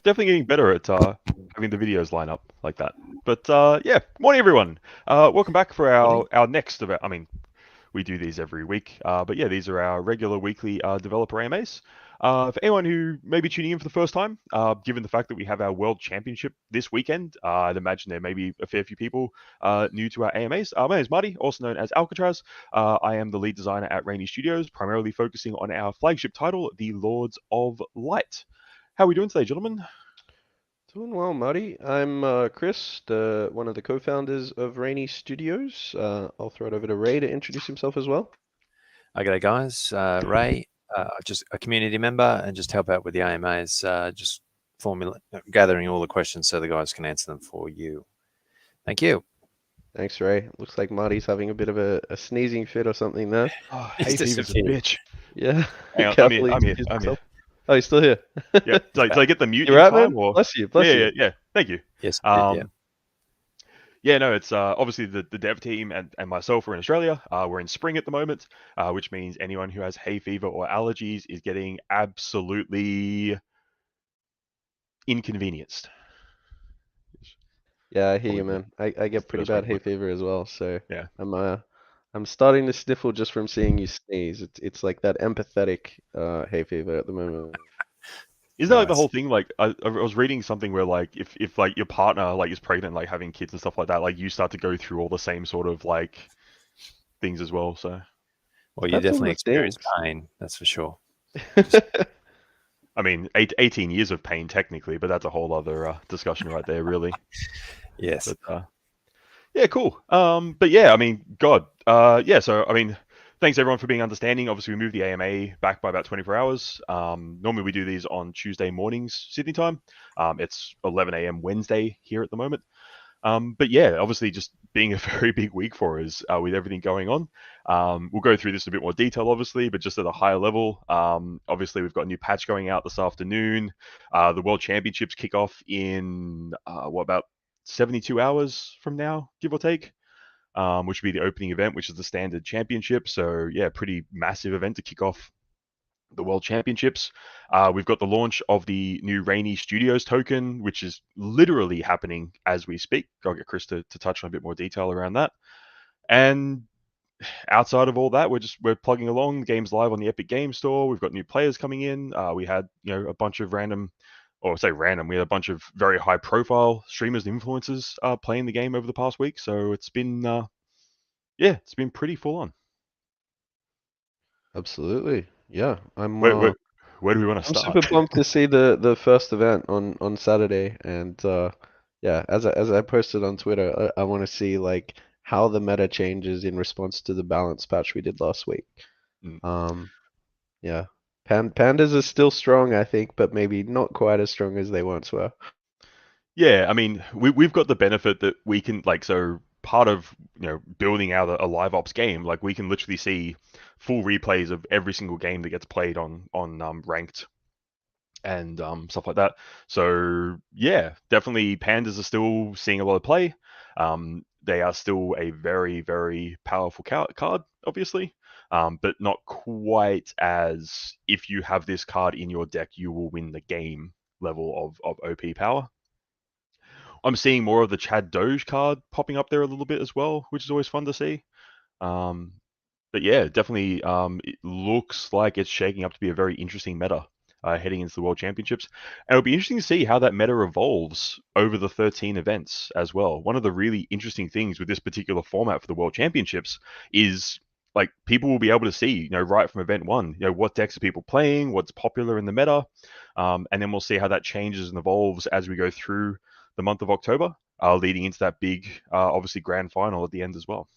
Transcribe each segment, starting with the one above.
definitely getting better at having the videos line up like that. But yeah, morning everyone. Welcome back for Morning. our next event. I mean, we do these every week, but yeah, these are our regular weekly developer AMAs. For anyone who may be tuning in for the first time, given the fact that we have our World Championship this weekend, I'd imagine there may be a fair few people new to our AMAs. My name is Marty, also known as Alcatraz. I am the lead designer at Raini Studios, primarily focusing on our flagship title, the Lords of Light. How are we doing today, gentlemen? Doing well, Marty. I'm Chris, one of the co-founders of Rainy Studios. I'll throw it over to Ray to introduce himself as well. Okay, guys. Ray, just a community member and just help out with the AMAs, just gathering all the questions so the guys can answer them for you. Thank you. Thanks, Ray. Looks like Marty's having a bit of a sneezing fit or something there. Oh, hay He's fever's a disappeared. bitch. Yeah, Hang on, I'm here. carefully I'm here. excuse I'm here. myself. Oh, he's still here. Yeah. Did I get the mute You in right, time, man? or Bless you, yeah, bless yeah, you. yeah. Thank you. Yes, you did, yeah. Yeah, no, it's obviously the dev team and myself are in Australia. We're in spring at the moment, which means anyone who has hay fever or allergies is getting absolutely inconvenienced. Yeah, I hear Probably you, the, man. I that's get the pretty best way bad to hay put it. fever as well, so Yeah. I'm starting to sniffle just from seeing you sneeze. It's like that empathetic hay fever at the moment. Isn't that like the Nice. whole thing? Like I was reading something where like if like your partner like is pregnant, like having kids and stuff like that, like you start to go through all the same sort of like things as well. So Well, you That's all definitely the experience things. pain, that's for sure. Just, I mean, 18 years of pain technically, but that's a whole other discussion right there, really. yes. But yeah, cool. But yeah, I mean, God, yeah. So I mean, thanks everyone for being understanding. Obviously, we moved the AMA back by about 24 hours. Normally we do these on Tuesday mornings Sydney time. It's 11 a.m. Wednesday here at the moment. But yeah, obviously, just being a very big week for us with everything going on. We'll go through this in a bit more detail, obviously, but just at a higher level. Obviously, we've got a new patch going out this afternoon. The World Championships kick off in what about 72 hours from now, give or take, which would be the opening event, which is the standard championship. So yeah, pretty massive event to kick off the World Championships. We've got the launch of the new Rainy Studios token, which is literally happening as we speak. I'll get Chris to touch on a bit more detail around that. And outside of all that, we're plugging along. The game's live on the Epic Game Store. We've got new players coming in. We had a bunch of random, or say random, we had a bunch of very high profile streamers and influencers playing the game over the past week. So it's been yeah, it's been pretty full on. Absolutely. Yeah, Where where, where do we want to I'm start? super pumped to see the first event on Saturday, and yeah, as I posted on Twitter, I want to see like how the meta changes in response to the balance patch we did last week. Mm. Um, yeah, pandas are still strong, I think, but maybe not quite as strong as they once were. Yeah, I mean, we've got the benefit that we can like so part of building out a live ops game, like we can literally see full replays of every single game that gets played on ranked and stuff like that. So yeah, definitely pandas are still seeing a lot of play. They are still a very very powerful card, obviously, but not quite as if you have this card in your deck, you will win the game level of OP power. I'm seeing more of the Chad Doge card popping up there a little bit as well, which is always fun to see. Um, but yeah, definitely, it looks like it's shaking up to be a very interesting meta heading into the World Championships. And it'll be interesting to see how that meta evolves over the 13 events as well. One of the really interesting things with this particular format for the World Championships is like people will be able to see, right from event one, what decks are people playing, what's popular in the meta, and then we'll see how that changes and evolves as we go through the month of October, leading into that big, obviously, grand final at the end as well.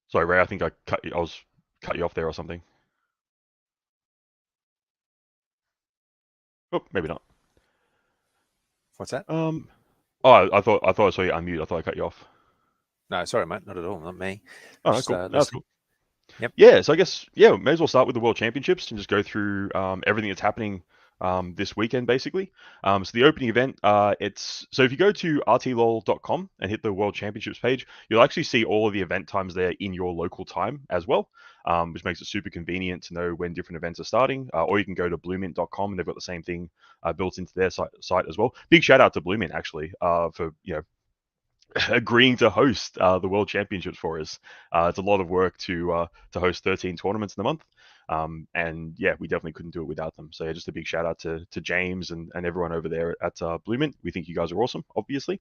Sorry, Ray, I think I was cut you off there or something. Oh, maybe not. What's that? Oh, I thought I saw you unmute. I thought I cut you off. No, sorry, mate. Not at all. Not me. Oh, no, Just cool. No, that's listening. cool. Yep. Yeah, so I guess may as well start with the World Championships and just go through everything that's happening this weekend, basically. So the opening event, it's so if you go to RTLOL.com and hit the World Championships page, you'll actually see all of the event times there in your local time as well. which makes it super convenient to know when different events are starting. Or you can go to bluemint.com and they've got the same thing built into their site as well. Big shout out to Bluemint actually for agreeing to host the World Championships for us. It's a lot of work to host 13 tournaments in a month. And yeah, we definitely couldn't do it without them. So yeah, just a big shout out to James and everyone over there at Bluemint. We think you guys are awesome, obviously.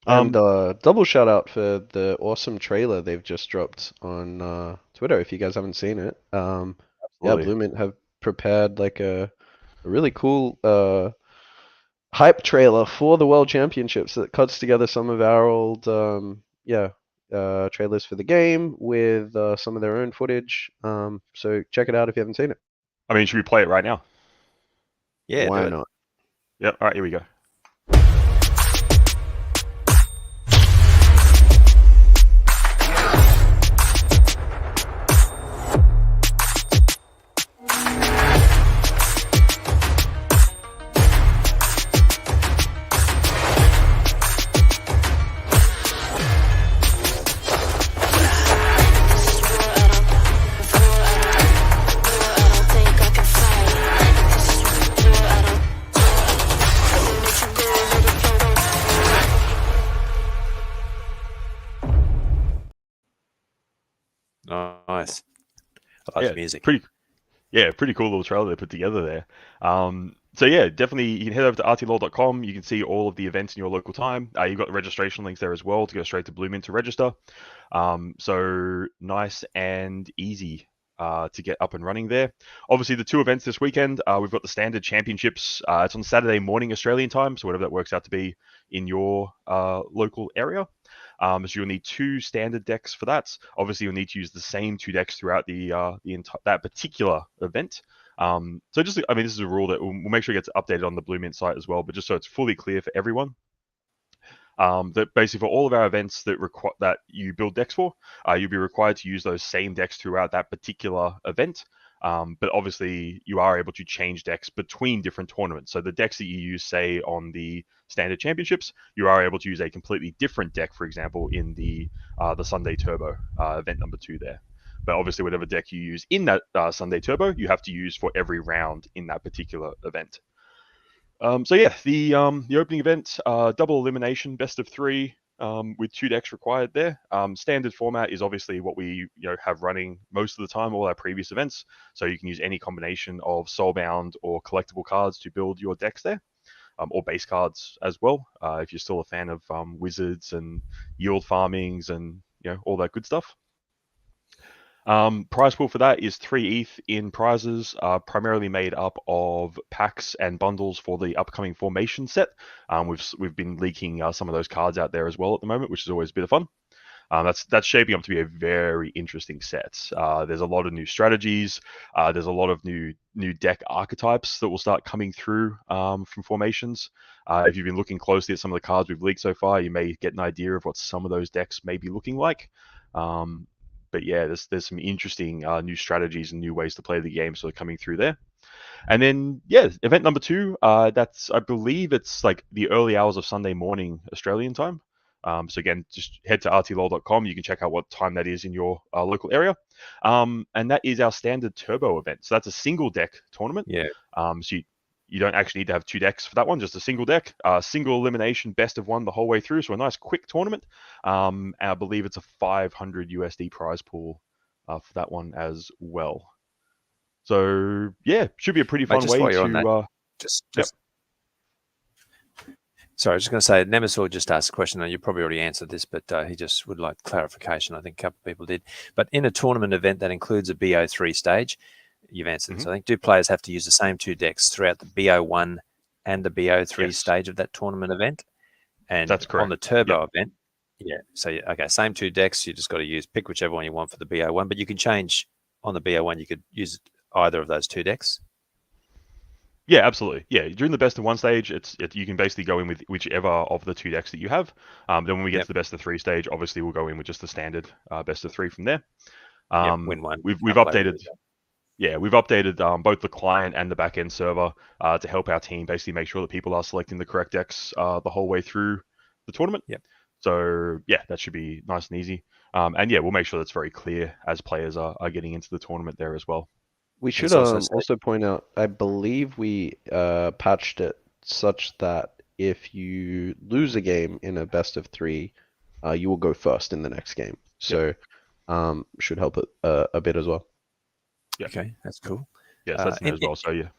And double shout out for the awesome trailer they've just dropped on Twitter if you guys haven't seen it. Yeah, Absolutely. Bluemint have prepared like a really cool hype trailer for the World Championships that cuts together some of our old trailers for the game with some of their own footage. So check it out if you haven't seen it. I mean, should we play it right now? Yeah, Why do it. not? Yep. All right, here we go. Nice. I like the music. Pretty cool little trailer they put together there. So yeah, definitely you can head over to RTLOL.com. You can see all of the events in your local time. You've got the registration links there as well to go straight to Bluemint to register. So nice and easy to get up and running there. Obviously, the two events this weekend, we've got the standard championships. It's on Saturday morning Australian time, so whatever that works out to be in your local area. So you'll need 2 standard decks for that. Obviously, you'll need to use the same 2 decks throughout that particular event. So just, I mean, this is a rule that we'll make sure it gets updated on the Bluemint site as well, but just so it's fully clear for everyone. That basically for all of our events that you build decks for, you'll be required to use those same decks throughout that particular event. But obviously, you are able to change decks between different tournaments. So the decks that you use, say, on the standard championships, you are able to use a completely different deck, for example, in the Sunday Turbo event number 2 there. But obviously, whatever deck you use in that Sunday Turbo, you have to use for every round in that particular event. So yeah, the opening event, double elimination, best of 3, with 2 decks required there. Standard format is obviously what we have running most of the time, all our previous events. So you can use any combination of soulbound or collectible cards to build your decks there, or base cards as well. If you're still a fan of wizards and yield farmings and all that good stuff. Prize pool for that is 3 ETH in prizes, primarily made up of packs and bundles for the upcoming formation set. We've been leaking some of those cards out there as well at the moment, which is always a bit of fun. That's shaping up to be a very interesting set. There's a lot of new strategies. There's a lot of new deck archetypes that will start coming through from formations. If you've been looking closely at some of the cards we've leaked so far, you may get an idea of what some of those decks may be looking like. But yeah, there's some interesting new strategies and new ways to play the game sort of coming through there. And then yeah, event number 2, that's, I believe it's like the early hours of Sunday morning Australian time. So again, just head to rtlol.com. You can check out what time that is in your local area. And that is our standard turbo event. So that's a single deck tournament. Yeah. So you don't actually need to have 2 decks for that one, just a single deck, single elimination, best of 1 the whole way through. So a nice quick tournament. And I believe it's a 500 USD prize pool for that one as well. So yeah, should be a pretty fun way to. Sorry, I was just going to say, Nemesis just asked a question, and you probably already answered this, but he just would like clarification. I think a couple of people did. But in a tournament event that includes a BO3 stage, you've answered this. I think, do players have to use the same 2 decks throughout the BO1 and the BO3 stage of that tournament event? And that's correct. On the turbo event, so okay, same 2 decks. You just got to pick whichever one you want for the BO1, but you can change on the BO1. You could use either of those 2 decks. Yeah, absolutely. Yeah, during the best of 1 stage, you can basically go in with whichever of the 2 decks that you have. Then when we get to the best of 3 stage, obviously we'll go in with just the standard best of 3 from there. Win one. We've updated. Yeah, we've updated both the client and the backend server to help our team basically make sure that people are selecting the correct decks the whole way through the tournament. Yep. So yeah, that should be nice and easy. And yeah, we'll make sure that's very clear as players are getting into the tournament there as well. We should It's also also point out, I believe we patched it such that if you lose a game in a best of three, you will go first in the next game. Yep. So should help it a bit as well. Yeah. Okay, that's cool. Yes, that's in there as well. So yeah.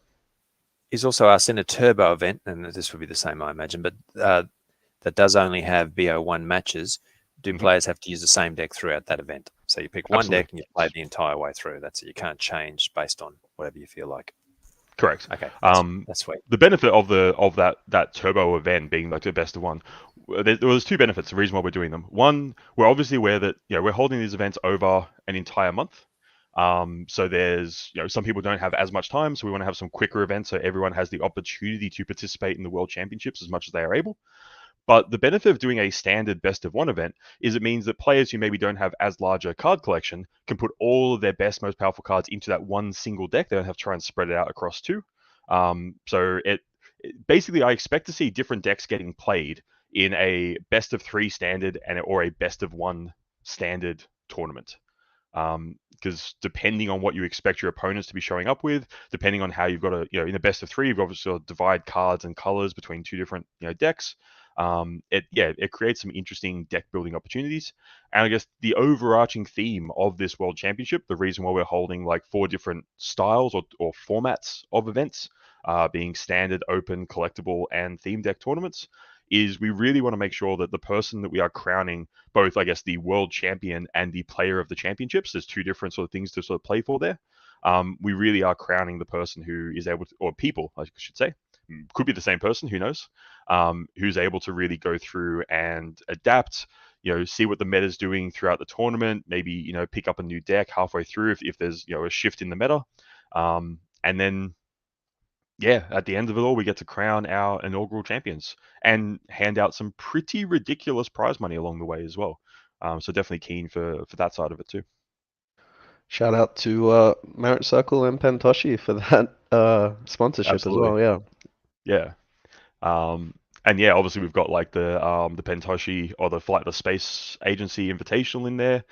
He's also asked in a turbo event, and this would be the same, I imagine, but that does only have BO1 matches. Do players have to use the same deck throughout that event? So you pick one Absolutely. deck and you play the entire way through. That's it. You can't change based on whatever you feel like. Correct. Okay, that's sweet. The benefit of that turbo event being like the best of one, there was two benefits. The reason why we're doing them. One, we're obviously aware that we're holding these events over an entire month. So there's some people don't have as much time, so we want to have some quicker events so everyone has the opportunity to participate in the World Championships as much as they are able. But the benefit of doing a standard best of one event is it means that players who maybe don't have as large a card collection can put all of their best, most powerful cards into that one single deck. They don't have to try and spread it out across two. So basically, I expect to see different decks getting played in a best of three standard or a best of one standard tournament. Because depending on what you expect your opponents to be showing up with, depending on how you've got to, in the best of three, you've obviously got to divide cards and colors between two different, decks. It creates some interesting deck building opportunities. And I guess the overarching theme of this World Championship, the reason why we're holding like 4 different styles or formats of events, being standard, open, collectible, and theme deck tournaments, is we really want to make sure that the person that we are crowning, both, I guess, the world champion and the player of the championships, there's 2 different sort of things to sort of play for there. We really are crowning the person who is able to, or people, I should say, could be the same person, who knows, who's able to really go through and adapt, see what the meta is doing throughout the tournament, maybe, pick up a new deck halfway through if there's, a shift in the meta. And then, at the end of it all, we get to crown our inaugural champions and hand out some pretty ridiculous prize money along the way as well. So definitely keen for that side of it too. Shout out to Merit Circle and Pentoshi for that sponsorship Absolutely. as well. Yeah. And obviously we've got like the Pentoshi or the Flightless Space Agency Invitational in there.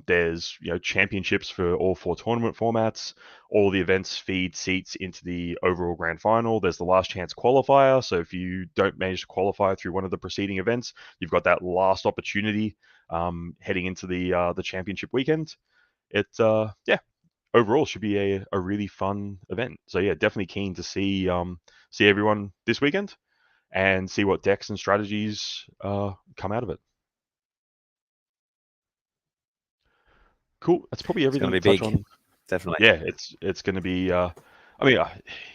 There's championships for all 4 tournament formats. All the events feed seats into the overall grand final. There's the last chance qualifier. So if you don't manage to qualify through one of the preceding events, you've got that last opportunity heading into the championship weekend. It overall should be a really fun event. So definitely keen to see everyone this weekend and see what decks and strategies come out of it. Cool. That's probably everything It's going to to be touch big. on. Definitely. Yeah, it's going to be.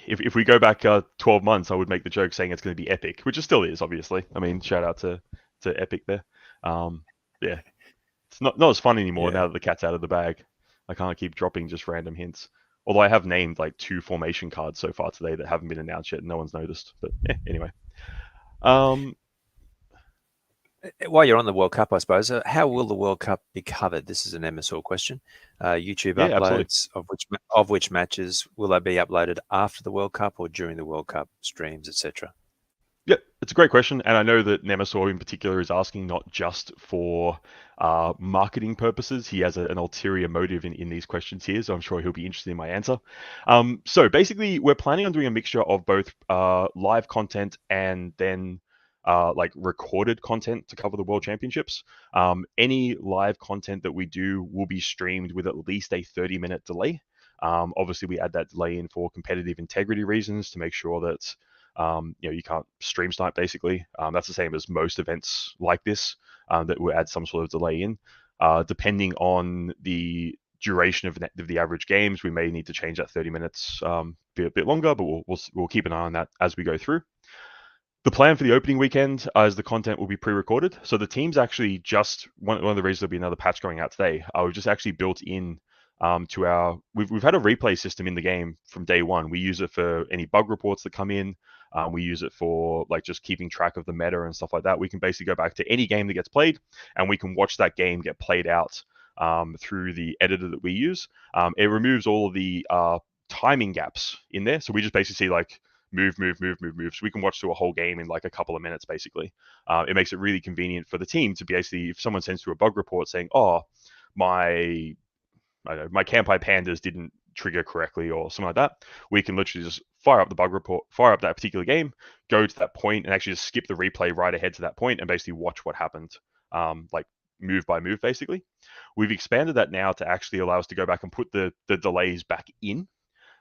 If we go back 12 months, I would make the joke saying it's going to be epic, which it still is, obviously. I mean, shout out to Epic there. It's not as fun anymore now that the cat's out of the bag. I can't keep dropping just random hints. Although I have named like 2 formation cards so far today that haven't been announced yet, and no one's noticed. But anyway. While you're on the World Cup, I suppose, how will the World Cup be covered? This is an MSL question. YouTube uploads of which matches will they be uploaded after the World Cup or during the World Cup streams, etc.? Yep, it's a great question, and I know that Nemesaur in particular is asking not just for marketing purposes. He has an ulterior motive in these questions here, so I'm sure he'll be interested in my answer. So basically, we're planning on doing a mixture of both live content and then like recorded content to cover the World Championships. Any live content that we do will be streamed with at least a 30-minute delay. Obviously, we add that delay in for competitive integrity reasons to make sure that you can't stream snipe basically. That's the same as most events like this that will add some sort of delay in. Depending on the duration of the average games, we may need to change that 30 minutes, be a bit longer, but we'll keep an eye on that as we go through. The plan for the opening weekend is the content will be pre-recorded. So the team's actually just one of the reasons there'll be another patch going out today. We've just actually built in to our we've had a replay system in the game from day one. We use it for any bug reports that come in. We use it for like just keeping track of the meta and stuff like that. We can basically go back to any game that gets played and we can watch that game get played out through the editor that we use. It removes all of the timing gaps in there. So we just basically see like move. So we can watch through a whole game in like a couple of minutes, basically. It makes it really convenient for the team to basically, if someone sends through a bug report saying, oh, my Campai Pandas didn't trigger correctly or something like that, we can literally just fire up the bug report, fire up that particular game, go to that point, and actually just skip the replay right ahead to that point and basically watch what happened, like move by move, basically. We've expanded that now to actually allow us to go back and put the delays back in.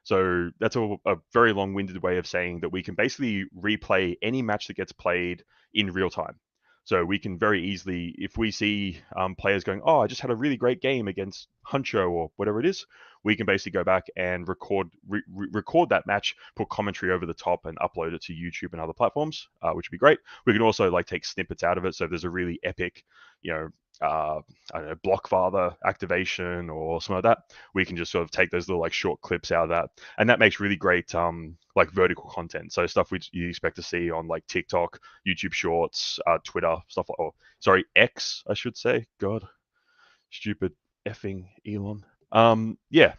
So that's a very long-winded way of saying that we can basically replay any match that gets played in real time. So we can very easily, if we see players going, oh, I just had a really great game against Huncho or whatever it is, we can basically go back and record that match, put commentary over the top, and upload it to YouTube and other platforms, which would be great. We can also like take snippets out of it. So if there's a really epic, I don't know, Blockfather activation or something like that, we can just sort of take those little like short clips out of that, and that makes really great like vertical content. So stuff which you expect to see on like TikTok, YouTube Shorts, Twitter, stuff like, X, I should say. God, stupid effing Elon. Yeah.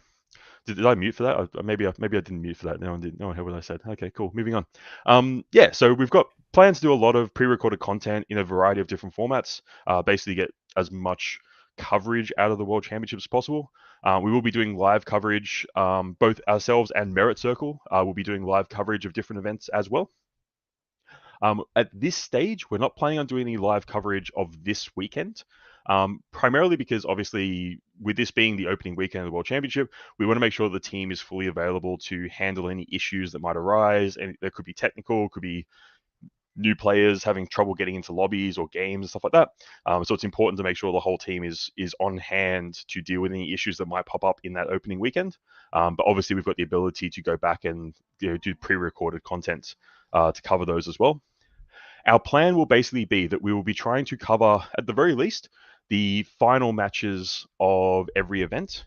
Did I mute for that? Maybe I didn't mute for that. No one heard what I said. Okay, cool. Moving on. Yeah, so we've got plans to do a lot of pre-recorded content in a variety of different formats. Basically, get as much coverage out of the World Championships as possible. We will be doing live coverage, both ourselves and Merit Circle. We'll be doing live coverage of different events as well. At this stage, we're not planning on doing any live coverage of this weekend, primarily because obviously with this being the opening weekend of the World Championship, we want to make sure the team is fully available to handle any issues that might arise. And there could be technical, could be new players having trouble getting into lobbies or games and stuff like that. So it's important to make sure the whole team is on hand to deal with any issues that might pop up in that opening weekend. But obviously we've got the ability to go back and do pre-recorded content to cover those as well. Our plan will basically be that we will be trying to cover, at the very least, the final matches of every event,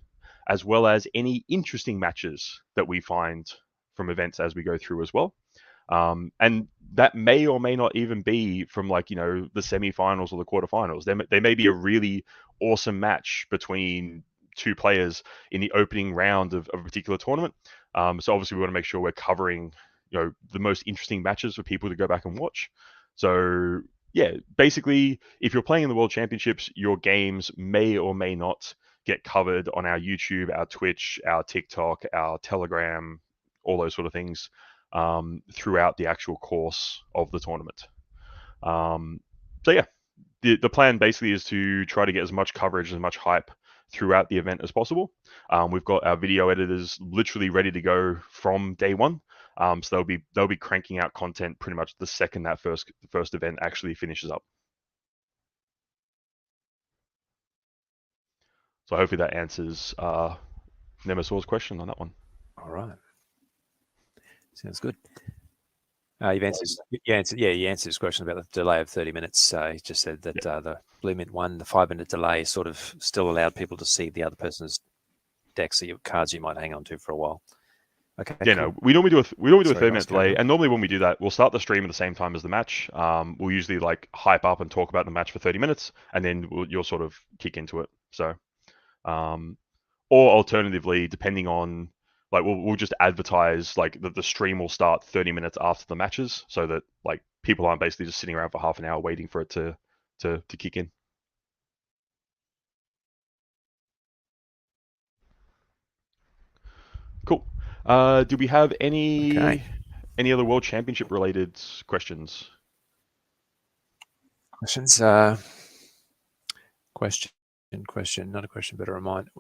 as well as any interesting matches that we find from events as we go through as well. And that may or may not even be from like, the semifinals or the quarterfinals. There may be a really awesome match between two players in the opening round of a particular tournament. So obviously we want to make sure we're covering, the most interesting matches for people to go back and watch. So yeah, basically, if you're playing in the World Championships, your games may or may not get covered on our YouTube, our Twitch, our TikTok, our Telegram, all those sort of things throughout the actual course of the tournament. So yeah, the plan basically is to try to get as much coverage, as much hype throughout the event as possible. We've got our video editors literally ready to go from day one. So they'll be cranking out content pretty much the second that first event actually finishes up. So hopefully that answers Nemesor's question on that one. All right. Sounds good. You answered his question about the delay of 30 minutes. He just said that the Blue Mint one, the 5-minute delay, sort of still allowed people to see the other person's decks, or cards you might hang on to for a while. Okay. Yeah, cool. No, we normally do a 30-minute delay, and normally when we do that, we'll start the stream at the same time as the match. We'll usually like hype up and talk about the match for 30 minutes, and then you'll sort of kick into it. So, or alternatively, depending on like we'll just advertise like that the stream will start 30 minutes after the matches, so that like people aren't basically just sitting around for half an hour waiting for it to kick in. Cool. Do we have any other World Championship related questions? Questions? Question. Not a question, but a reminder.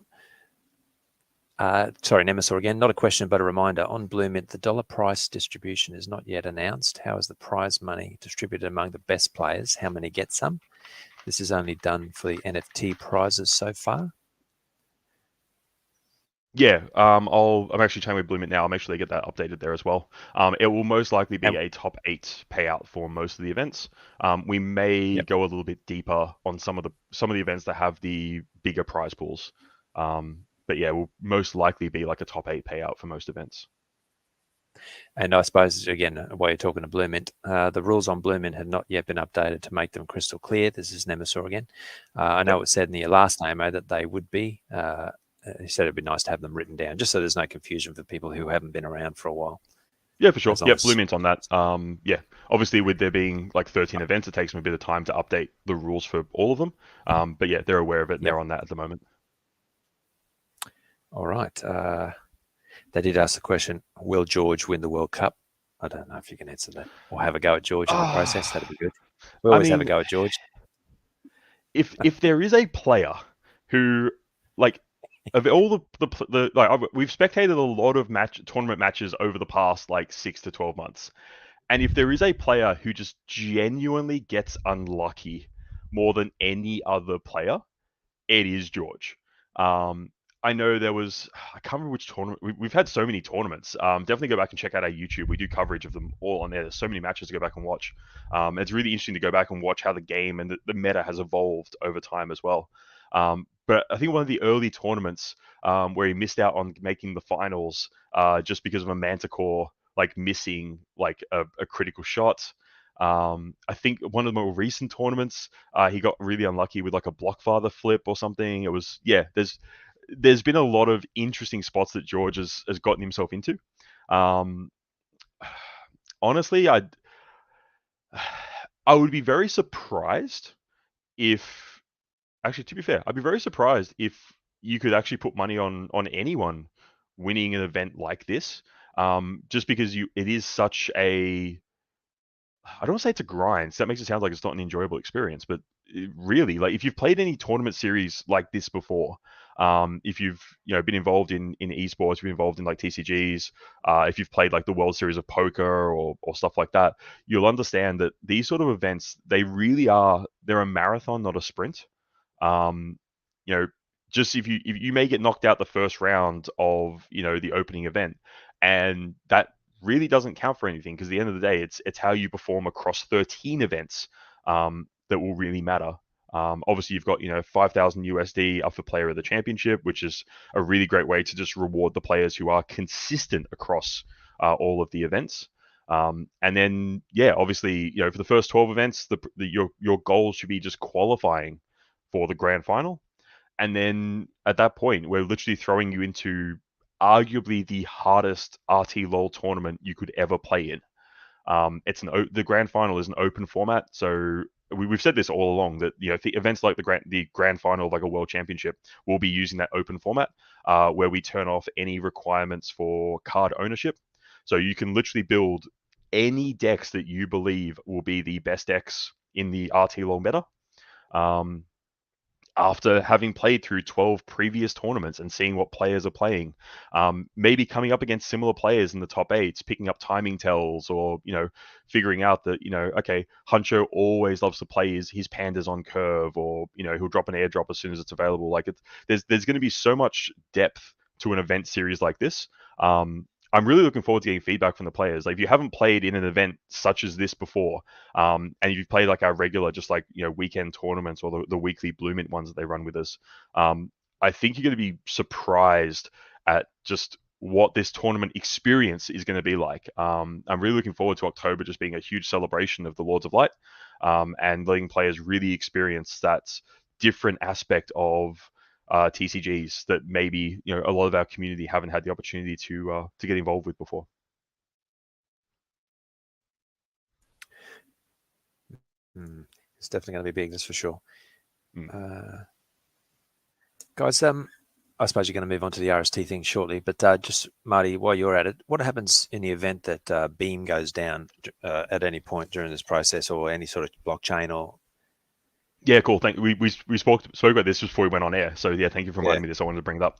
Sorry, Nemesor again. Not a question, but a reminder. On Blue Mint, the dollar price distribution is not yet announced. How is the prize money distributed among the best players? How many get some? This is only done for the NFT prizes so far. Yeah, I'm actually chatting with Blue Mint now. I'll make sure they get that updated there as well. It will most likely be a top 8 payout for most of the events. We may go a little bit deeper on some of the events that have the bigger prize pools. But yeah, will most likely be like a top 8 payout for most events. And I suppose, again, while you're talking to Blue Mint, the rules on Blue Mint have not yet been updated to make them crystal clear. This is Nemesor again. I know it was said in the last AMO that they would be. He said it'd be nice to have them written down, just so there's no confusion for people who haven't been around for a while. Yeah, for sure. as long Yeah, as Blue Mint on that. Yeah, obviously with there being like 13 events, it takes them a bit of time to update the rules for all of them. But yeah, they're aware of it and yep. they're on that at the moment. All right. They did ask the question: will George win the World Cup? I don't know if you can answer that or have a go at George in the process. That'd be good. We I always have a mean, go at George. if there is a player who like of all the like we've spectated a lot of tournament matches over the past like 6 to 12 months, and if there is a player who just genuinely gets unlucky more than any other player, it is George. Um, I know there was I can't remember which tournament we've had so many tournaments. Definitely go back and check out our YouTube. We do coverage of them all on there. There's so many matches to go back and watch. It's really interesting to go back and watch how the game and the meta has evolved over time as well. But I think one of the early tournaments where he missed out on making the finals just because of a Manticore like missing like a critical shot. I think one of the more recent tournaments, he got really unlucky with like a blockfather flip or something. It was yeah. There's been a lot of interesting spots that George has gotten himself into. Um, honestly, I would be very surprised if actually to be fair, I'd be very surprised if you could actually put money on anyone winning an event like this. Just because it is such a I don't want to say it's a grind. So that makes it sound like it's not an enjoyable experience, but really, like if you've played any tournament series like this before, if you've been involved in esports, you've been involved in like TCGs, if you've played like the World Series of Poker or stuff like that, you'll understand that these sort of events they're a marathon, not a sprint. Um, you know, just if you may get knocked out the first round of the opening event, and that really doesn't count for anything because at the end of the day, it's how you perform across 13 events that will really matter. Obviously, you've got 5,000 USD up for Player of the Championship, which is a really great way to just reward the players who are consistent across all of the events. And then, yeah, obviously, for the first 12 events, your goal should be just qualifying for the grand final. And then at that point, we're literally throwing you into arguably the hardest RTLOL tournament you could ever play in. The grand final is an open format, so we've said this all along that the events like the grand final of like a world championship will be using that open format where we turn off any requirements for card ownership. So you can literally build any decks that you believe will be the best decks in the RTLOL meta. Um, After having played through 12 previous tournaments and seeing what players are playing, maybe coming up against similar players in the top eights, picking up timing tells, or figuring out that okay, Huncho always loves to play his pandas on curve, or he'll drop an airdrop as soon as it's available. Like there's going to be so much depth to an event series like this. I'm really looking forward to getting feedback from the players. Like if you haven't played in an event such as this before, and you've played like our regular, just like weekend tournaments or the weekly Blue Mint ones that they run with us, I think you're going to be surprised at just what this tournament experience is going to be like. I'm really looking forward to October just being a huge celebration of the Lords of Light, and letting players really experience that different aspect of TCGs that maybe a lot of our community haven't had the opportunity to get involved with before. It's definitely going to be big, that's for sure. Mm. Guys, I suppose you're going to move on to the RST thing shortly, but just Marty, while you're at it, what happens in the event that Beam goes down at any point during this process, or any sort of blockchain or? Yeah, cool. We spoke about this before we went on air. So yeah, thank you for reminding me this. I wanted to bring it up.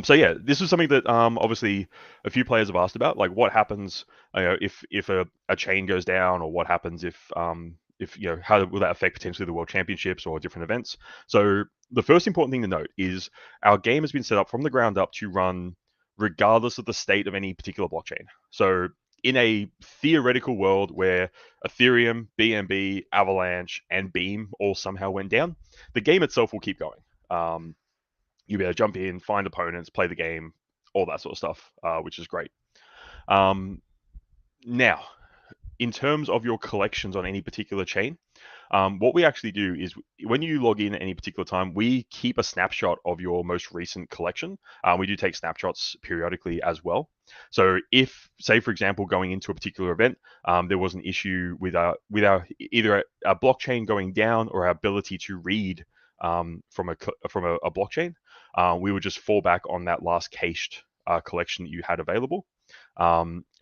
So yeah, this is something that obviously a few players have asked about. Like, what happens if a chain goes down, or what happens if how will that affect potentially the World Championships or different events? So the first important thing to note is our game has been set up from the ground up to run regardless of the state of any particular blockchain. So in a theoretical world where Ethereum, BNB, Avalanche, and Beam all somehow went down, the game itself will keep going. You'll be able to jump in, find opponents, play the game, all that sort of stuff, which is great. Now, in terms of your collections on any particular chain, what we actually do is when you log in at any particular time, we keep a snapshot of your most recent collection. We do take snapshots periodically as well. So if, say, for example, going into a particular event, there was an issue with our either a blockchain going down or our ability to read from a blockchain, we would just fall back on that last cached collection that you had available.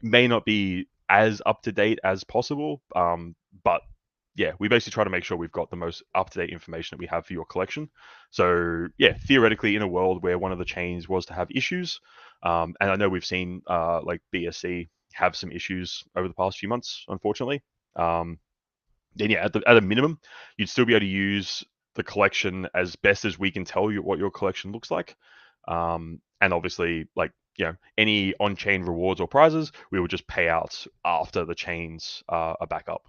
May not be as up to date as possible, but yeah, we basically try to make sure we've got the most up-to-date information that we have for your collection. So yeah, theoretically, in a world where one of the chains was to have issues, and I know we've seen like BSC have some issues over the past few months, unfortunately. Then yeah, at a minimum, you'd still be able to use the collection as best as we can tell you what your collection looks like. And obviously, like, any on-chain rewards or prizes, we will just pay out after the chains are back up.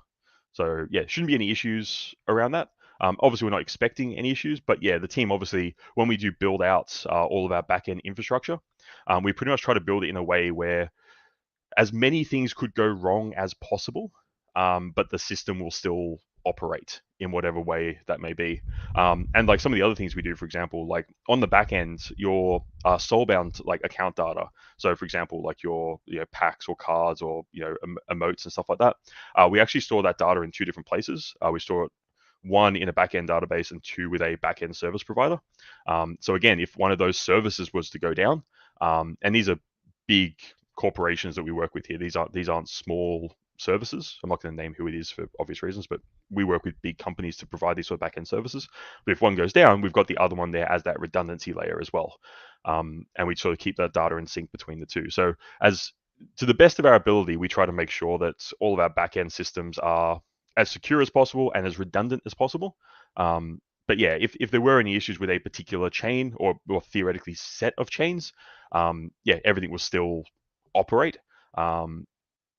So yeah, shouldn't be any issues around that. Obviously, we're not expecting any issues, but yeah, the team obviously, when we do build out all of our back-end infrastructure, we pretty much try to build it in a way where as many things could go wrong as possible, but the system will still operate in whatever way that may be. And like some of the other things we do, for example, like on the back end, your soulbound like account data. So for example, like your packs or cards or emotes and stuff like that. We actually store that data in two different places. We store it one in a backend database and two with a backend service provider. So again, if one of those services was to go down, and these are big corporations that we work with here. These aren't small services. I'm not going to name who it is for obvious reasons, but we work with big companies to provide these sort of backend services. But if one goes down, we've got the other one there as that redundancy layer as well, and we sort of keep that data in sync between the two. So as to the best of our ability, we try to make sure that all of our backend systems are as secure as possible and as redundant as possible. But yeah, if there were any issues with a particular chain or theoretically set of chains, yeah, everything will still operate.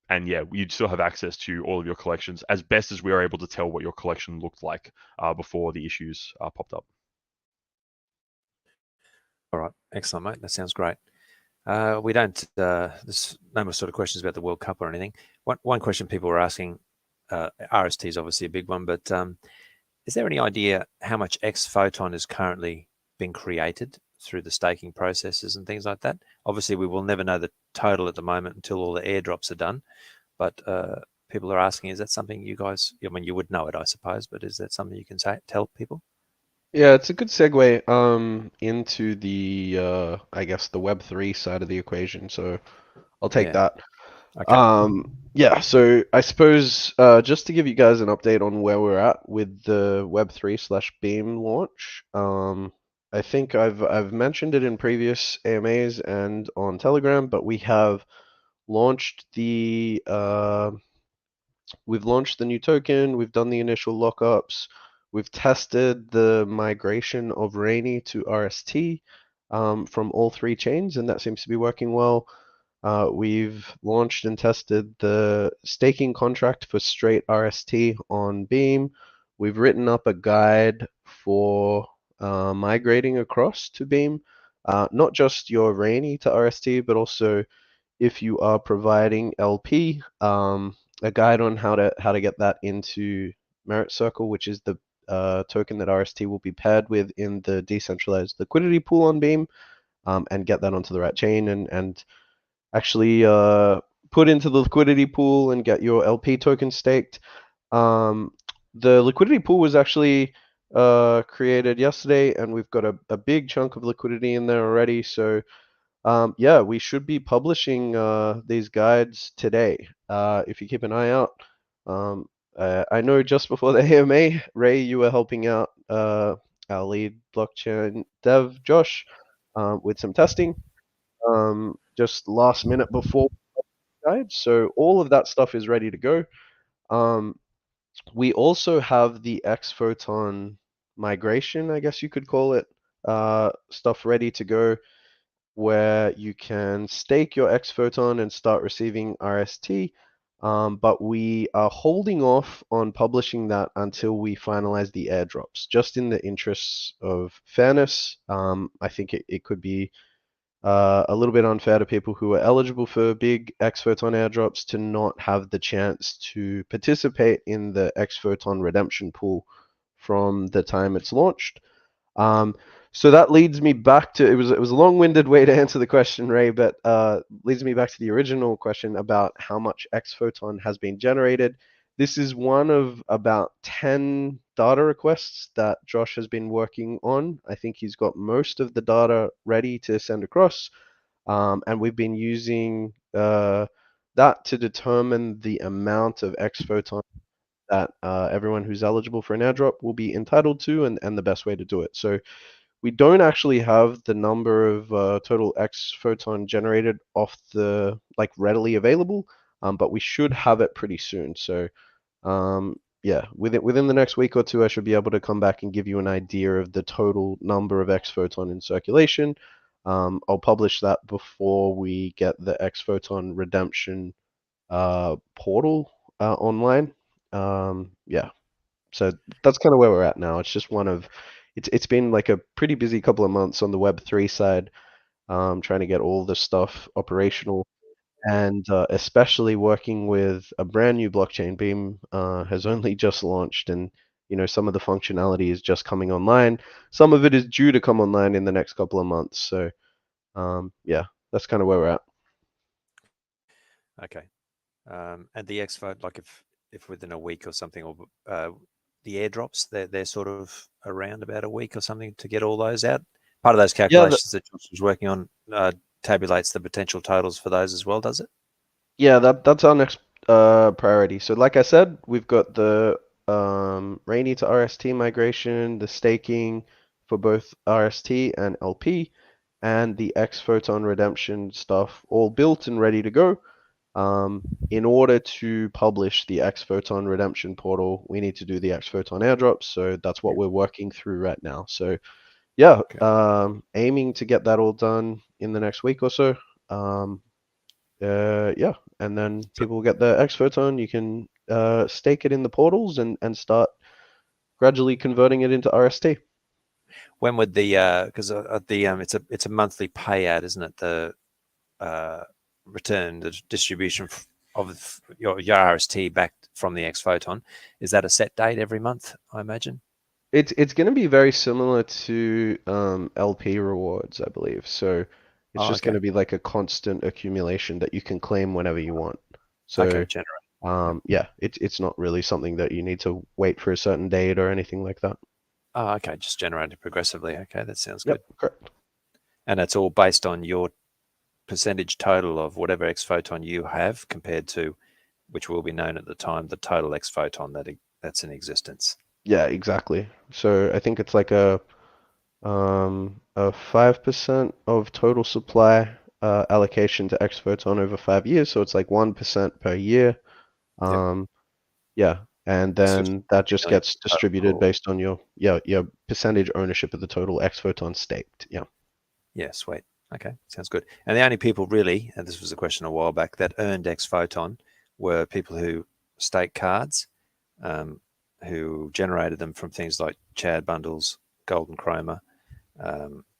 And yeah, you'd still have access to all of your collections as best as we are able to tell what your collection looked like before the issues popped up. All right, excellent, mate. That sounds great. We don't. There's no more sort of questions about the World Cup or anything. One question people were asking. RST is obviously a big one, but is there any idea how much X Photon is currently being created through the staking processes and things like that? Obviously, we will never know the total at the moment until all the airdrops are done. But people are asking, is that something you guys? I mean, you would know it, I suppose, but is that something you can tell people? Yeah, it's a good segue into the I guess the Web3 side of the equation. So I'll take that. Okay. Yeah, so I suppose just to give you guys an update on where we're at with the Web3/Beam launch. I think I've mentioned it in previous AMAs and on Telegram, but we have launched we've launched the new token, we've done the initial lockups, we've tested the migration of Raini to RST from all three chains, and that seems to be working well. We've launched and tested the staking contract for straight RST on Beam. We've written up a guide for migrating across to Beam, not just your Rainy to RST, but also if you are providing LP, a guide on how to get that into Merit Circle, which is the token that RST will be paired with in the decentralized liquidity pool on Beam, and get that onto the right chain and actually put into the liquidity pool and get your LP token staked. The liquidity pool was actually created yesterday, and we've got a big chunk of liquidity in there already. So yeah, we should be publishing these guides today. If you keep an eye out. I know just before the AMA, Ray, you were helping out our lead blockchain dev, Josh, with some testing. Just last minute before guide. So all of that stuff is ready to go. We also have the X Photon migration, I guess you could call it, stuff ready to go, where you can stake your X Photon and start receiving RST. But we are holding off on publishing that until we finalize the airdrops, just in the interests of fairness. I think it could be a little bit unfair to people who are eligible for big X-Photon airdrops to not have the chance to participate in the X-Photon redemption pool from the time it's launched. So that leads me back to it was a long-winded way to answer the question, Ray, but leads me back to the original question about how much X-Photon has been generated. This is one of about 10 data requests that Josh has been working on. I think he's got most of the data ready to send across, and we've been using that to determine the amount of X-Photon that everyone who's eligible for an airdrop will be entitled to, and the best way to do it. So we don't actually have the number of total X photon generated off the like readily available, but we should have it pretty soon. So yeah, within the next week or two, I should be able to come back and give you an idea of the total number of X photon in circulation. I'll publish that before we get the X photon redemption portal online. Yeah, so that's kind of where we're at now. It's just one of it's been like a pretty busy couple of months on the Web3 side, trying to get all the stuff operational, and especially working with a brand new blockchain. Beam has only just launched, and some of the functionality is just coming online. Some of it is due to come online in the next couple of months. So yeah, that's kind of where we're at. Okay. And the X vote, like if within a week or something, or the airdrops, they're sort of around about a week or something to get all those out. Part of those calculations that Josh was working on tabulates the potential totals for those as well, does it? Yeah, that's our next priority. So like I said, we've got the Rainy to RST migration, the staking for both RST and LP, and the X Photon redemption stuff all built and ready to go. In order to publish the X Photon redemption portal, we need to do the X Photon airdrops. So that's what we're working through right now. So yeah, aiming to get that all done in the next week or so. Yeah, and then people will get their X Photon. You can stake it in the portals and start gradually converting it into RST. When would the because it's a monthly payout, isn't it? The return, the distribution of your RST back from the X Photon, is that a set date every month, I imagine? It's going to be very similar to LP rewards, I believe. So it's just going to be like a constant accumulation that you can claim whenever you want. So yeah, it's not really something that you need to wait for a certain date or anything like that. Oh, okay, just generated progressively. Okay, that sounds good. Correct. And that's all based on your percentage total of whatever X photon you have compared to, which will be known at the time, the total X photon that's in existence. Yeah, exactly. So I think it's like a 5% of total supply allocation to X photon over 5 years. So it's like 1% per year. Yeah, and then that just gets distributed based on your percentage ownership of the total X photon staked. Yeah. Yeah, sweet. Okay, sounds good. And the only people really, and this was a question a while back, that earned X photon were people who stake cards, who generated them from things like Chad bundles, Golden Chroma,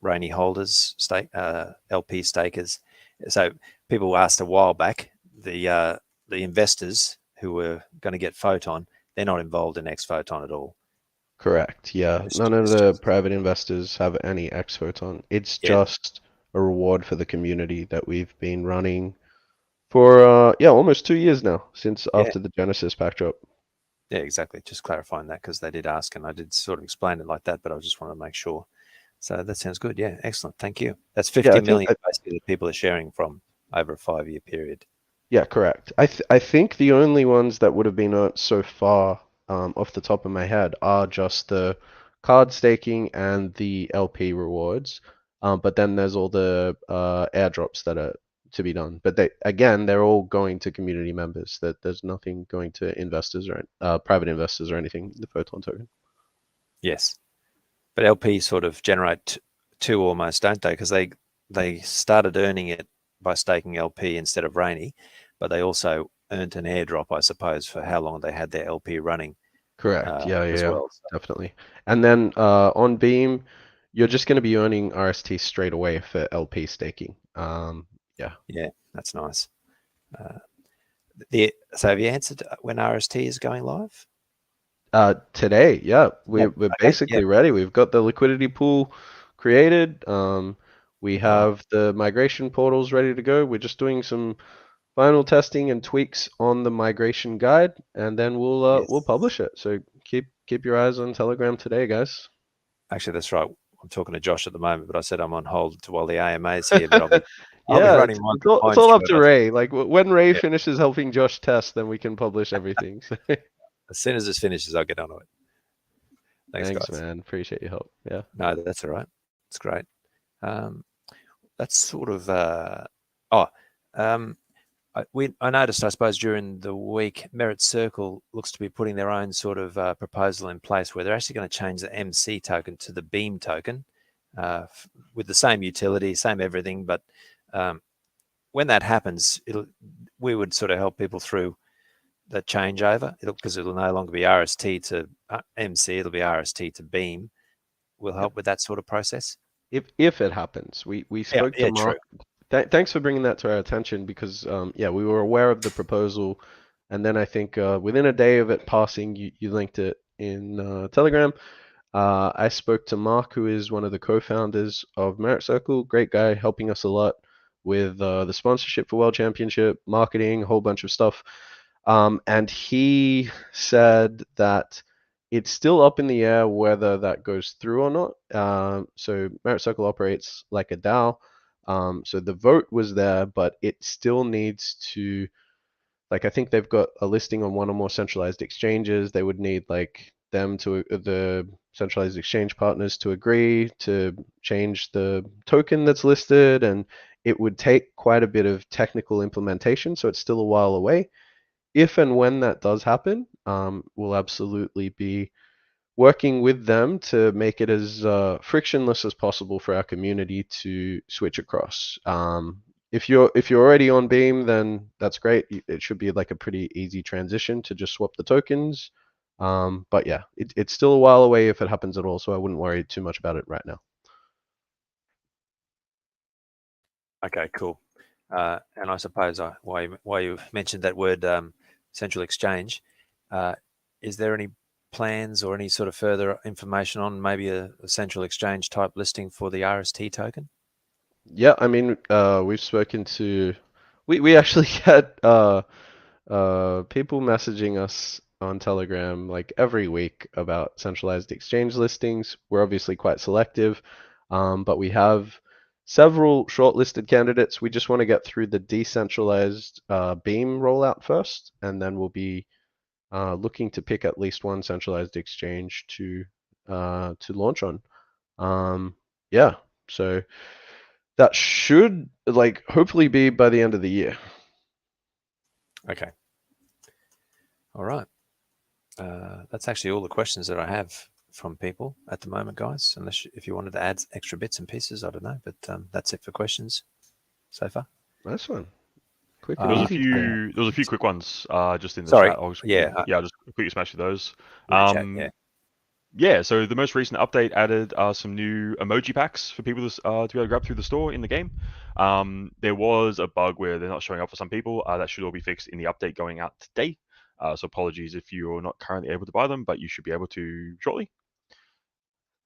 Rainy holders, LP stakers. So people asked a while back, the investors who were going to get photon, they're not involved in X photon at all. Correct. Yeah, none of the private investors have any X photon. It's just a reward for the community that we've been running for almost 2 years now, since after the Genesis pack drop. Yeah, exactly. Just clarifying that because they did ask, and I did sort of explain it like that, but I just want to make sure. So that sounds good. Yeah, excellent. Thank you. That's 50 million basically that people are sharing from over a 5-year period. Yeah, correct. I think the only ones that would have been earned so far, off the top of my head, are just the card staking and the LP rewards. But then there's all the airdrops that are to be done. But they're all going to community members. That there's nothing going to investors or private investors or anything. The Photon token. Yes, but LP sort of generate two almost, don't they? Because they started earning it by staking LP instead of Rainy, but they also earned an airdrop, I suppose, for how long they had their LP running. Correct. Yeah, well, definitely. And then on Beam, you're just going to be earning RST straight away for LP staking. Yeah. Yeah, that's nice. So have you answered when RST is going live? Today, yeah, we're Okay, basically ready. We've got the liquidity pool created. We Right. have the migration portals ready to go. We're just doing some final testing and tweaks on the migration guide, and then we'll Yes. publish it. So keep your eyes on Telegram today, guys. Actually, that's right. I'm talking to Josh at the moment, but I said I'm on hold while the AMA is here, but I'll be Yeah, running it's mine all up through it. to Ray. Like when Ray Yeah. finishes helping Josh test, then we can publish everything. So, As soon as this finishes, I'll get onto it. Thanks, thanks, guys. man. Appreciate your help. Yeah. No, that's all right. It's great. Um, that's sort of I noticed, I suppose, during the week, Merit Circle looks to be putting their own sort of proposal in place where they're actually going to change the MC token to the Beam token with the same utility, same everything. But when that happens, we would sort of help people through the changeover because it'll no longer be RST to MC, it'll be RST to Beam. We'll help with that sort of process. If it happens, we spoke to Yeah, true. Mark. Thanks for bringing that to our attention because yeah, we were aware of the proposal, and then I think within a day of it passing, you linked it in Telegram. I spoke to Mark, who is one of the co-founders of Merit Circle. Great guy, helping us a lot with the sponsorship for World Championship, marketing, a whole bunch of stuff. And he said that it's still up in the air whether that goes through or not. So Merit Circle operates like a DAO. So the vote was there, but it still needs to, like, I think they've got a listing on one or more centralized exchanges. They would need like them to the centralized exchange partners to agree to change the token that's listed, and it would take quite a bit of technical implementation. So it's still a while away. If and when that does happen, we'll absolutely be working with them to make it as frictionless as possible for our community to switch across. If you're already on Beam, then that's great. It should be like a pretty easy transition to just swap the tokens. But yeah, it's still a while away if it happens at all, so I wouldn't worry too much about it right now. Okay, cool. And I suppose why you mentioned that word central exchange, is there any plans or any sort of further information on maybe a central exchange type listing for the RST token? Yeah, I mean, we've spoken to, we actually get people messaging us on Telegram like every week about centralized exchange listings. We're obviously quite selective, but we have several shortlisted candidates. We just want to get through the decentralized Beam rollout first, and then we'll be looking to pick at least one centralized exchange to launch on. Yeah, so that should like hopefully be by the end of the year. Okay. All right. That's actually all the questions that I have from people at the moment, guys. Unless if you wanted to add extra bits and pieces, I don't know. But that's it for questions so far. Nice one. Quick and There was a easy today. few. There was a few quick ones just in the Sorry. chat. I'll just Yeah. yeah, I'll just quickly smash through those. In the chat. Yeah. Yeah, so the most recent update added some new emoji packs for people to be able to grab through the store in the game. There was a bug where they're not showing up for some people. That should all be fixed in the update going out today. So apologies if you're not currently able to buy them, but you should be able to shortly.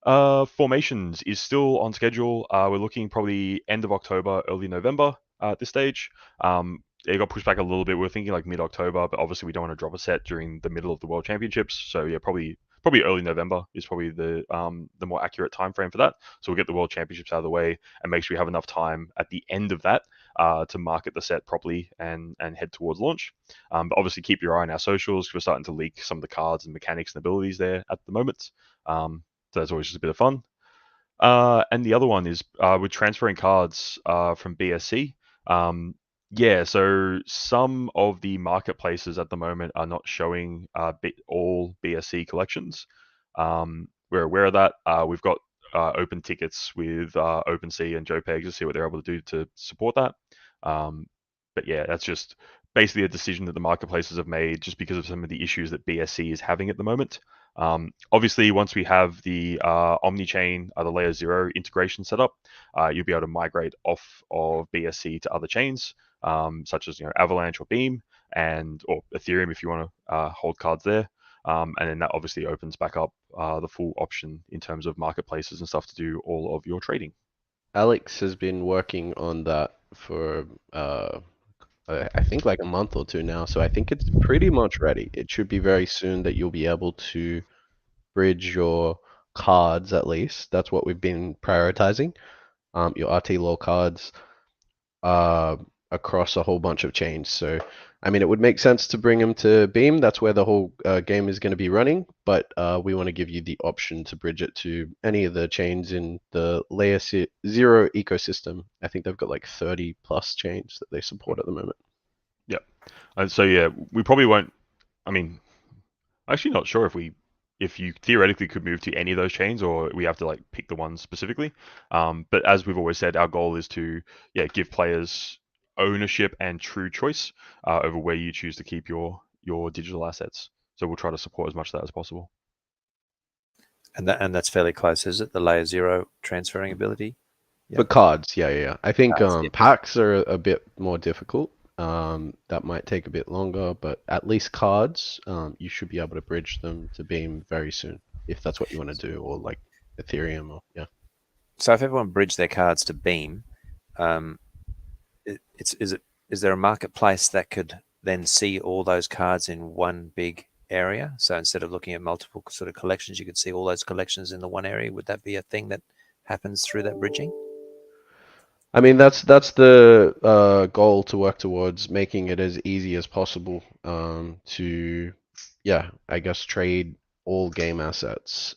Formations is still on schedule. We're looking probably end of October, early November at this stage. It got pushed back a little bit. We're thinking like mid-October, but obviously we don't want to drop a set during the middle of the World Championships. So yeah, probably early November is probably the more accurate time frame for that. So we'll get the World Championships out of the way and make sure we have enough time at the end of that to market the set properly and head towards launch. But obviously keep your eye on our socials because we're starting to leak some of the cards and mechanics and abilities there at the moment. So that's always just a bit of fun. And the other one is we're transferring cards from BSC. Yeah, so some of the marketplaces at the moment are not showing all BSC collections. We're aware of that. We've got open tickets with OpenSea and JPEG to see what they're able to do to support that. But yeah, that's just basically a decision that the marketplaces have made just because of some of the issues that BSC is having at the moment. Obviously, once we have the omni-chain, the layer 0 integration set up, you'll be able to migrate off of BSC to other chains, such as Avalanche or Beam, or Ethereum if you want to hold cards there. And then that obviously opens back up the full option in terms of marketplaces and stuff to do all of your trading. Alex has been working on that for I think like a month or two now, so I think it's pretty much ready. It should be very soon that you'll be able to bridge your cards at least. That's what we've been prioritizing. Your RTLOL cards across a whole bunch of chains. So, I mean, it would make sense to bring them to Beam. That's where the whole game is going to be running. But we want to give you the option to bridge it to any of the chains in the layer 0 ecosystem. I think they've got like 30 plus chains that they support at the moment. Yeah. And so, yeah, we probably won't. I mean, I'm actually not sure if you theoretically could move to any of those chains, or we have to like pick the ones specifically. But as we've always said, our goal is to give players ownership and true choice over where you choose to keep your digital assets. So we'll try to support as much of that as possible. And that's fairly close, is it? The layer 0 transferring ability? For cards, yeah. I think Cards, yeah. packs are a bit more difficult. That might take a bit longer, but at least cards, you should be able to bridge them to Beam very soon, if that's what you want to do, or like Ethereum, or yeah. So if everyone bridged their cards to Beam, is there a marketplace that could then see all those cards in one big area? So instead of looking at multiple sort of collections, you could see all those collections in the one area. Would that be a thing that happens through that bridging? I mean, that's the goal to work towards, making it as easy as possible to, I guess trade all game assets,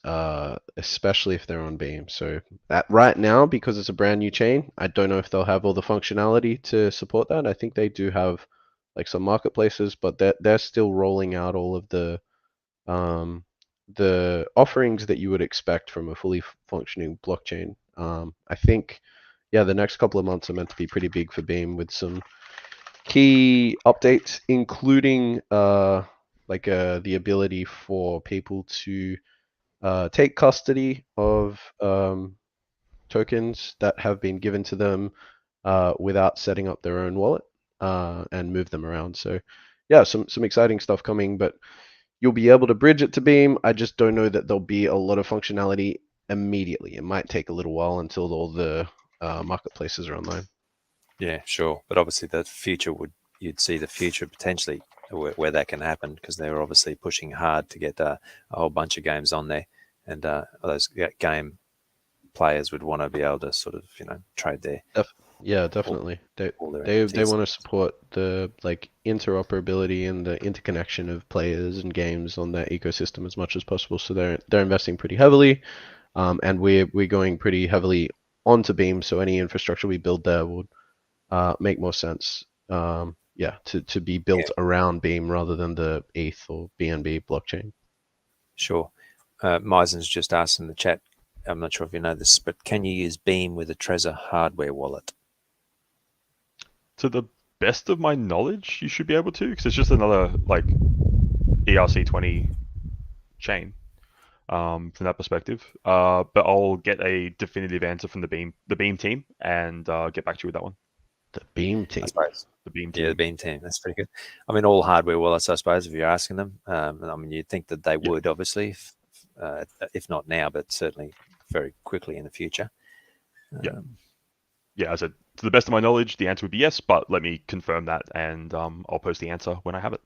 especially if they're on Beam. So that right now, because it's a brand new chain, I don't know if they'll have all the functionality to support that. I think they do have like some marketplaces, but they're still rolling out all of the offerings that you would expect from a fully functioning blockchain. I think, the next couple of months are meant to be pretty big for Beam with some key updates, including the ability for people to take custody of tokens that have been given to them without setting up their own wallet and move them around. So, some exciting stuff coming, but you'll be able to bridge it to Beam. I just don't know that there'll be a lot of functionality immediately. It might take a little while until all the marketplaces are online. Yeah, sure. But obviously you'd see the future potentially where that can happen, because they're obviously pushing hard to get a whole bunch of games on there, and those game players would want to be able to sort of trade there. Yeah, definitely. They want to support the interoperability and the interconnection of players and games on that ecosystem as much as possible. So they're investing pretty heavily, and we're going pretty heavily onto Beam. So any infrastructure we build there would make more sense. To be built around Beam rather than the ETH or BNB blockchain. Sure. Meisen's just asked in the chat, I'm not sure if you know this, but can you use Beam with a Trezor hardware wallet? To the best of my knowledge, you should be able to, because it's just another ERC20 chain from that perspective. But I'll get a definitive answer from the Beam team and get back to you with that one. The Beam team. I suppose. The Beam team. Yeah, the Beam team. That's pretty good. I mean, all hardware wallets, I suppose, if you're asking them. I mean, you'd think that they would, obviously, if not now, but certainly very quickly in the future. As I said, to the best of my knowledge, the answer would be yes, but let me confirm that, and I'll post the answer when I have it.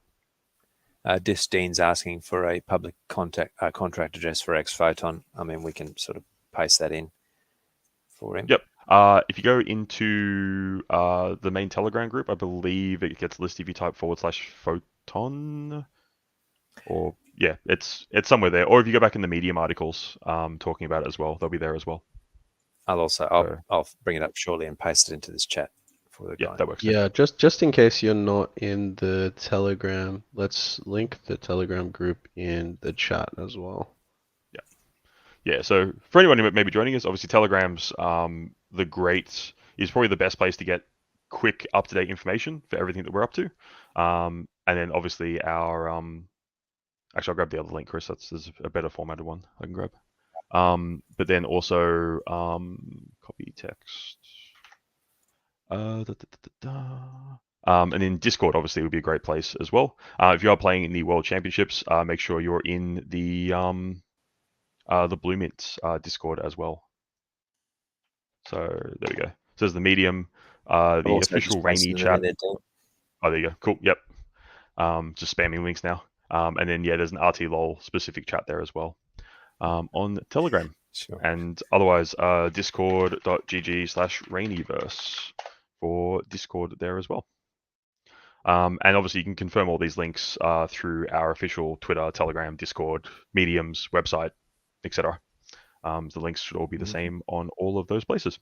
Dean's asking for a public contract address for Xphoton. I mean, we can sort of paste that in for him. Yep. If you go into the main Telegram group, I believe it gets listed if you type /photon, or it's somewhere there. Or if you go back in the Medium articles talking about it as well, they'll be there as well. I'll bring it up shortly and paste it into this chat for the guy. That works. Yeah, just in case you're not in the Telegram, let's link the Telegram group in the chat as well. Yeah, so for anyone who may be joining us, obviously Telegram's is probably the best place to get quick, up-to-date information for everything that we're up to. And then obviously our actually I'll grab the other link, Chris. There's a better formatted one I can grab. But then also copy text. And then Discord obviously would be a great place as well. If you are playing in the World Championships, make sure you're in the Blue Mint Discord as well. So there we go. So there's the medium, the official Rainy chat. Oh, there you go. Cool. Yep. Just spamming links now. And then there's an RTLOL specific chat there as well on Telegram. Sure. And otherwise, discord.gg/Rainiverse for Discord there as well. And obviously, you can confirm all these links through our official Twitter, Telegram, Discord, Mediums, website, etc. The links should all be the same on all of those places.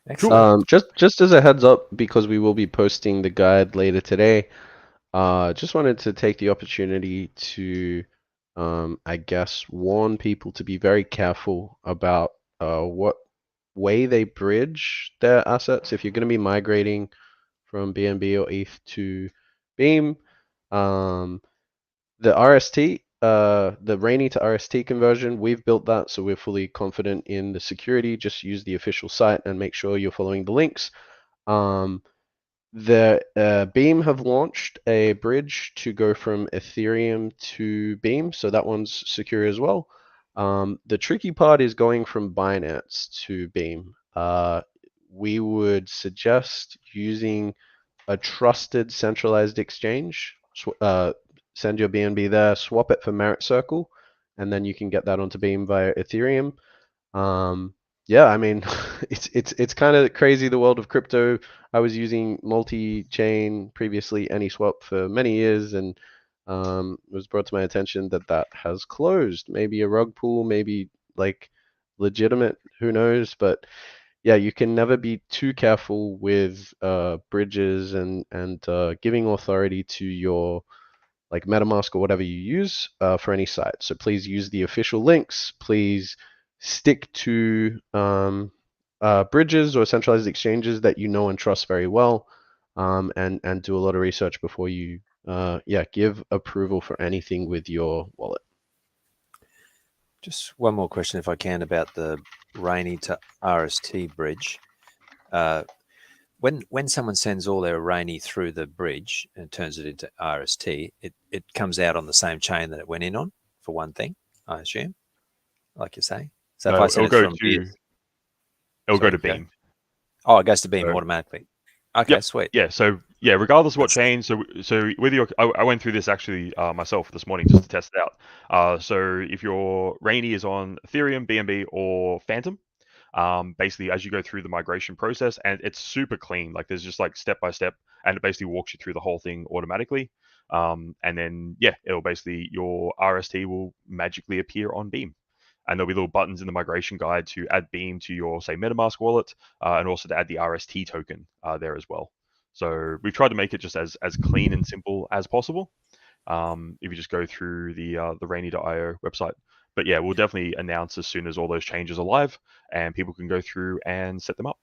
Excellent. Just as a heads up, because we will be posting the guide later today, just wanted to take the opportunity to, I guess, warn people to be very careful about what way they bridge their assets. If you're going to be migrating from BNB or ETH to Beam, the RST, the Rainy to RST conversion, we've built that, so we're fully confident in the security. Just use the official site and make sure you're following the links. The Beam have launched a bridge to go from Ethereum to Beam, so that one's secure as well. The tricky part is going from Binance to Beam. We would suggest using a trusted centralized exchange. Send your BNB there, swap it for Merit Circle, and then you can get that onto Beam via Ethereum. Yeah, I mean, it's kind of crazy, the world of crypto. I was using multi-chain previously, AnySwap, for many years, and it was brought to my attention that that has closed. Maybe a rug pull, maybe like legitimate, who knows? But yeah, you can never be too careful with bridges and giving authority to your like MetaMask or whatever you use for any site. So please use the official links. Please stick to bridges or centralized exchanges that you know and trust very well, and do a lot of research before you give approval for anything with your wallet. Just one more question, if I can, about the Rainy to RST bridge. When someone sends all their Rainy through the bridge and turns it into RST, it comes out on the same chain that it went in on, for one thing, I assume, like you're saying. So No, if I send it from it'll go to Beam. Oh, it goes to Beam automatically. Okay, yep. Sweet. Yeah, so regardless of what chain, so with your, I went through this actually myself this morning just to test it out. So if your Rainy is on Ethereum, BNB, or Phantom, basically as you go through the migration process, and it's super clean, like there's just like step by step, and it basically walks you through the whole thing automatically. And then it'll basically, your RST will magically appear on Beam. And there'll be little buttons in the migration guide to add Beam to your, say, MetaMask wallet, and also to add the RST token there as well. So we've tried to make it just as clean and simple as possible. If you just go through the Rainy.io website. But yeah, we'll definitely announce as soon as all those changes are live and people can go through and set them up.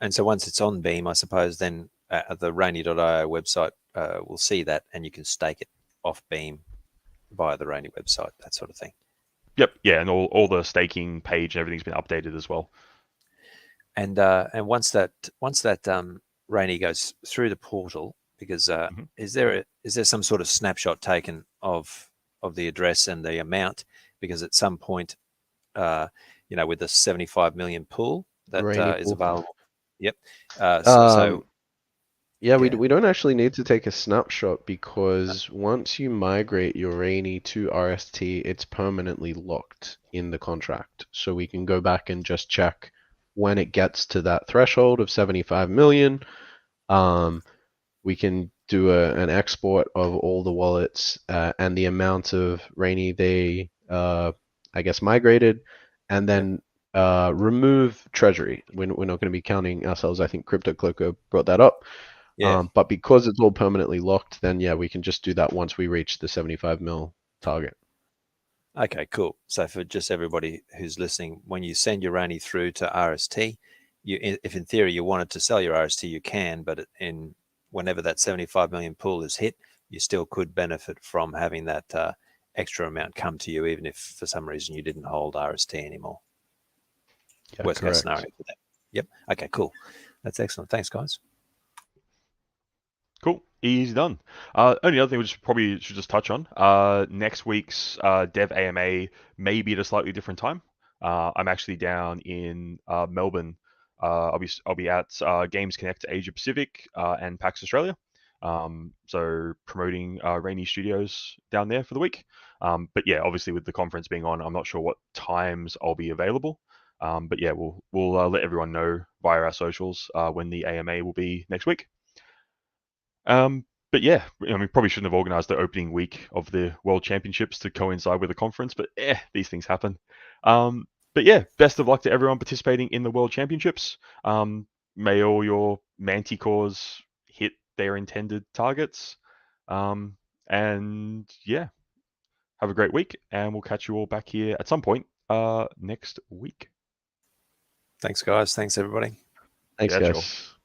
And so once it's on Beam, I suppose then the Rainy.io website will see that, and you can stake it off Beam via the Rainy website, that sort of thing. Yep, yeah, and all the staking page and everything's been updated as well. And once that Rainy goes through the portal, because is there some sort of snapshot taken of the address and the amount? Because at some point, with the 75 million pool that is available. Yep. We don't actually need to take a snapshot, because once you migrate your Rainy to RST, it's permanently locked in the contract. So we can go back and just check when it gets to that threshold of 75 million. We can do an export of all the wallets and the amount of Rainy they, migrated, and then remove Treasury. We're not going to be counting ourselves. I think Crypto Cloaker brought that up. Yeah. But because it's all permanently locked, then we can just do that once we reach the 75 mil target. Okay, cool. So for just everybody who's listening, when you send your Rainy through to RST, if in theory you wanted to sell your RST, you can, but whenever that 75 million pool is hit, you still could benefit from having that extra amount come to you, even if for some reason you didn't hold RST anymore. Yeah, Worst correct. case scenario for that. Yep. Okay, cool. That's excellent. Thanks, guys. Cool. Easy done. Only other thing we probably should just touch on. Next week's Dev AMA may be at a slightly different time. I'm actually down in Melbourne. I'll be at Games Connect Asia Pacific and PAX Australia. So promoting Raini Studios down there for the week. But yeah, obviously with the conference being on, I'm not sure what times I'll be available. But yeah, we'll let everyone know via our socials when the AMA will be next week. But yeah, I mean, probably shouldn't have organised the opening week of the World Championships to coincide with the conference, but these things happen. But yeah, best of luck to everyone participating in the World Championships. May all your manticores hit their intended targets. And yeah, have a great week, and we'll catch you all back here at some point next week. Thanks, guys. Thanks, everybody. Thanks, Yeah, guys. sure.